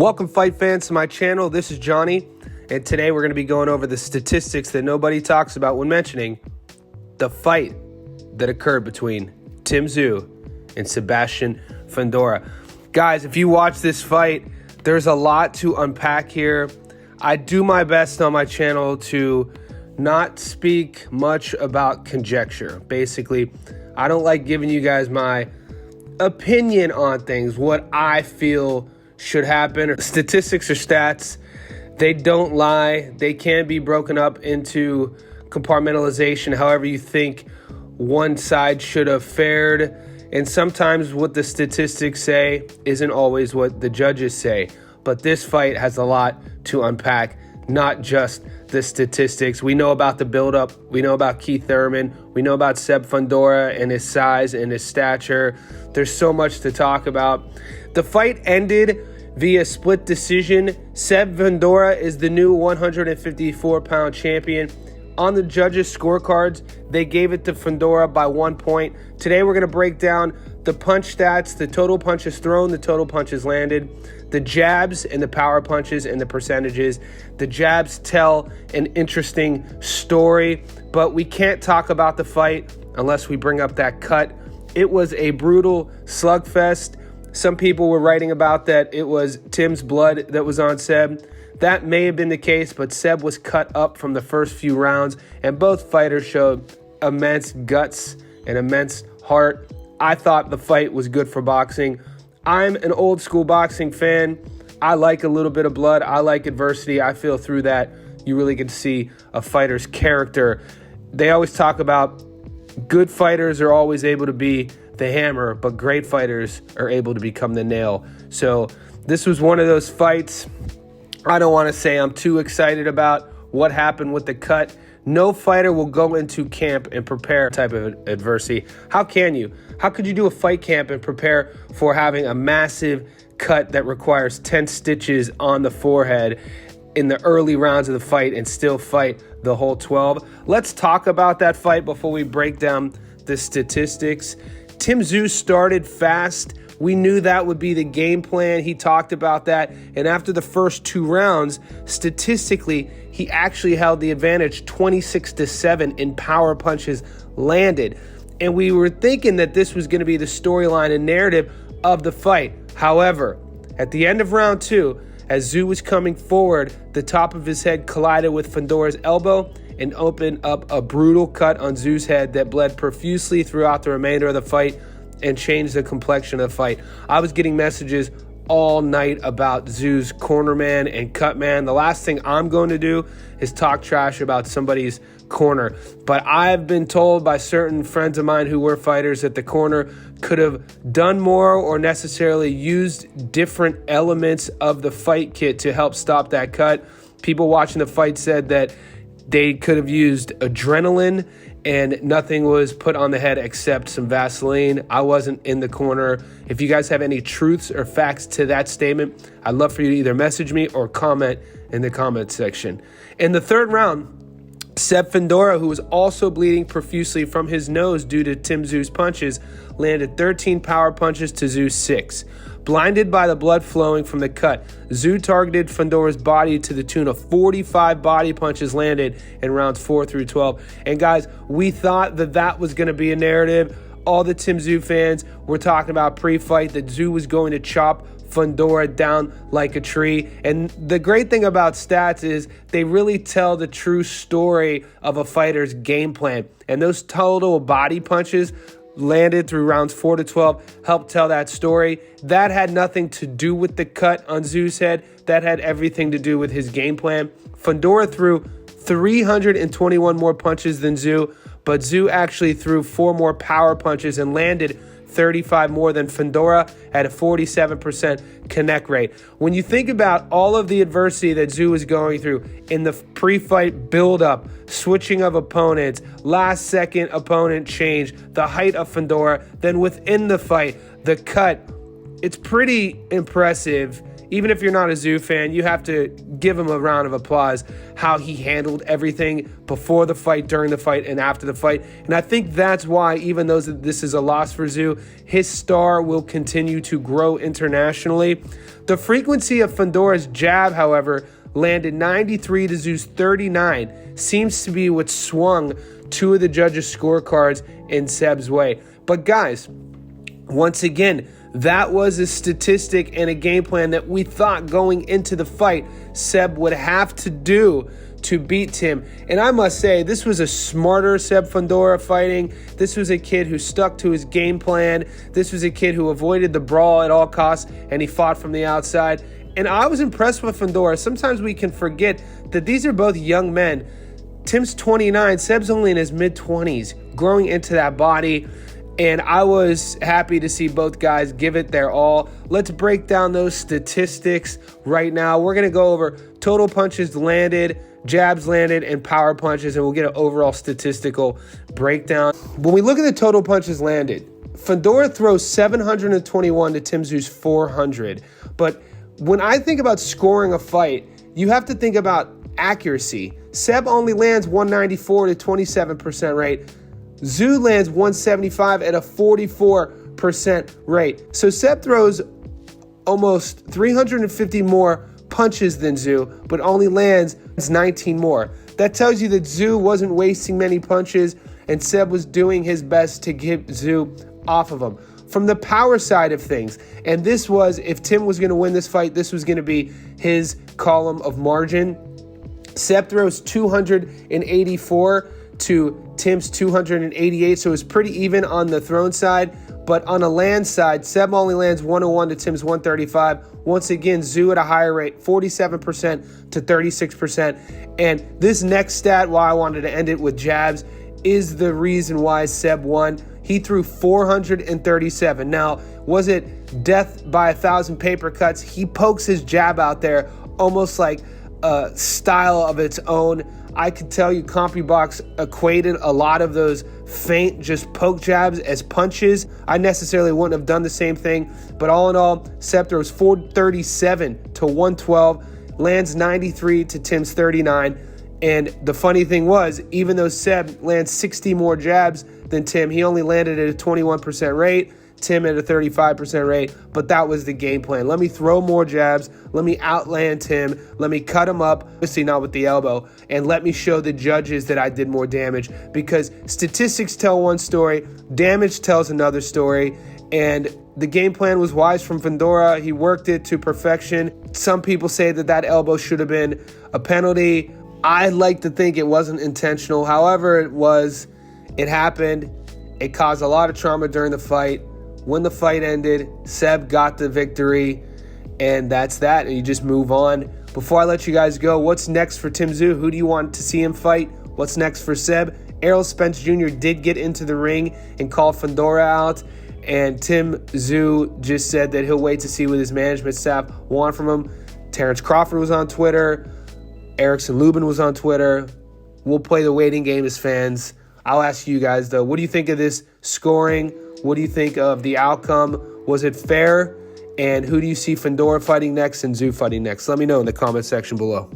Welcome, fight fans, to my channel. This is Johnny, and today we're going to be going over the statistics that nobody talks about when mentioning the fight that occurred between Tszyu and Sebastian Fundora. Guys, if you watch this fight, there's a lot to unpack here. I do my best on my channel to not speak much about conjecture. Basically, I don't like giving you guys my opinion on things, what I feel should happen. Statistics or stats, they don't lie. They can be broken up into compartmentalization however you think one side should have fared. And sometimes what the statistics say isn't always what the judges say. But this fight has a lot to unpack, not just the statistics. We know about the buildup. We know about Keith Thurman. We know about Seb Fundora and his size and his stature. There's so much to talk about. The fight ended via split decision. Seb Fundora is the new 154-pound champion. On the judges' scorecards, they gave it to Fundora by 1 point. Today, we're going to break down the punch stats, the total punches thrown, the total punches landed, the jabs and the power punches and the percentages. The jabs tell an interesting story, but we can't talk about the fight unless we bring up that cut. It was a brutal slugfest. Some people were writing about that it was Tim's blood that was on Seb. That may have been the case, but Seb was cut up from the first few rounds, and both fighters showed immense guts and immense heart. I thought the fight was good for boxing. I'm an old school boxing fan. I like a little bit of blood. I like adversity. I feel through that you really get to see a fighter's character. They always talk about good fighters are always able to be the hammer, but great fighters are able to become the nail. So this was one of those fights. I don't want to say I'm too excited about what happened with the cut. No fighter will go into camp and prepare type of adversity. How can you? How could you do a fight camp and prepare for having a massive cut that requires 10 stitches on the forehead in the early rounds of the fight and still fight the whole 12? Let's talk about that fight before we break down the statistics. Tszyu started fast. We knew that would be the game plan. He talked about that. And after the first 2 rounds, statistically, he actually held the advantage 26-7 in power punches landed. And we were thinking that this was going to be the storyline and narrative of the fight. However, at the end of round 2, as Tszyu was coming forward, the top of his head collided with Fundora's elbow and opened up a brutal cut on Tszyu's head that bled profusely throughout the remainder of the fight and changed the complexion of the fight. I was getting messages all night about Tszyu's corner man and cut man. The last thing I'm going to do is talk trash about somebody's corner. But I've been told by certain friends of mine who were fighters that the corner could have done more or necessarily used different elements of the fight kit to help stop that cut. People watching the fight said that they could have used adrenaline and nothing was put on the head except some Vaseline. I wasn't in the corner. If you guys have any truths or facts to that statement, I'd love for you to either message me or comment in the comment section. In the third round, Seb Fundora, who was also bleeding profusely from his nose due to Tszyu's punches, landed 13 power punches to Tszyu 6. Blinded by the blood flowing from the cut, Tszyu targeted Fundora's body to the tune of 45 body punches landed in rounds 4 through 12. And guys, we thought that that was going to be a narrative. All the Tszyu fans were talking about pre-fight that Tszyu was going to chop Fundora down like a tree. And the great thing about stats is they really tell the true story of a fighter's game plan. And those total body punches landed through rounds 4 to 12 helped tell that story. That had nothing to do with the cut on Tszyu's head. That had everything to do with his game plan. Fundora threw 321 more punches than Tszyu, but Tszyu actually threw 4 more power punches and landed 35 more than Fundora at a 47% connect rate. When you think about all of the adversity that Tszyu was going through in the pre-fight build-up, switching of opponents, last-second opponent change, the height of Fundora, then within the fight, the cut, it's pretty impressive even if you're not a Tszyu fan, you have to give him a round of applause how he handled everything before the fight, during the fight, and after the fight. And I think that's why, even though this is a loss for Tszyu, his star will continue to grow internationally. The frequency of Fundora's jab, however, landed 93 to Tszyu's 39, seems to be what swung two of the judges' scorecards in Seb's way. But guys, once again, that was a statistic and a game plan that we thought going into the fight Seb would have to do to beat Tim. And I must say, this was a smarter Seb Fundora fighting. This was a kid who stuck to his game plan. This was a kid who avoided the brawl at all costs, and he fought from the outside. And I was impressed with Fundora. Sometimes we can forget that these are both young men. Tim's 29, Seb's only in his mid-20s, growing into that body. And I was happy to see both guys give it their all. Let's break down those statistics right now. We're going to go over total punches landed, jabs landed, and power punches, and we'll get an overall statistical breakdown. When we look at the total punches landed, Fundora throws 721 to Tim Tszyu's 400. But when I think about scoring a fight, you have to think about accuracy. Seb only lands 194 to 27% rate. Tszyu lands 175 at a 44% rate. So Seb throws almost 350 more punches than Tszyu, but only lands 19 more. That tells you that Tszyu wasn't wasting many punches, and Seb was doing his best to get Tszyu off of him. From the power side of things, and this was, if Tim was going to win this fight, this was going to be his column of margin. Seb throws 284 to Tim's 288, so it's pretty even on the thrown side. But on a land side, Seb only lands 101 to Tim's 135. Once again, Tszyu at a higher rate, 47% to 36%. And this next stat, why I wanted to end it with jabs, is the reason why Seb won. He threw 437. Now, was it death by 1,000 paper cuts? He pokes his jab out there almost like a style of its own. I could tell you CompuBox equated a lot of those faint, just poke jabs as punches. I necessarily wouldn't have done the same thing, but all in all, Seb throws 437 to 112, lands 93 to Tim's 39. And the funny thing was, even though Seb lands 60 more jabs than Tim, he only landed at a 21% rate. Tim at a 35% rate, but that was the game plan. Let me throw more jabs. Let me outland Tim. Let me cut him up, obviously not with the elbow, and let me show the judges that I did more damage, because statistics tell one story, damage tells another story, and the game plan was wise from Fundora. He worked it to perfection. Some people say that elbow should have been a penalty. I like to think it wasn't intentional. However it was, it happened. It caused a lot of trauma during the fight. When the fight ended, Seb got the victory, and that's that, and you just move on. Before I let you guys go, what's next for Tim Tszyu? Who do you want to see him fight? What's next for Seb? Errol Spence Jr. did get into the ring and call Fundora out, and Tim Tszyu just said that he'll wait to see what his management staff want from him. Terrence Crawford was on Twitter. Erickson Lubin was on Twitter. We'll play the waiting game as fans. I'll ask you guys, though, what do you think of this scoring? What do you think of the outcome? Was it fair? And who do you see Fundora fighting next and Tszyu fighting next? Let me know in the comment section below.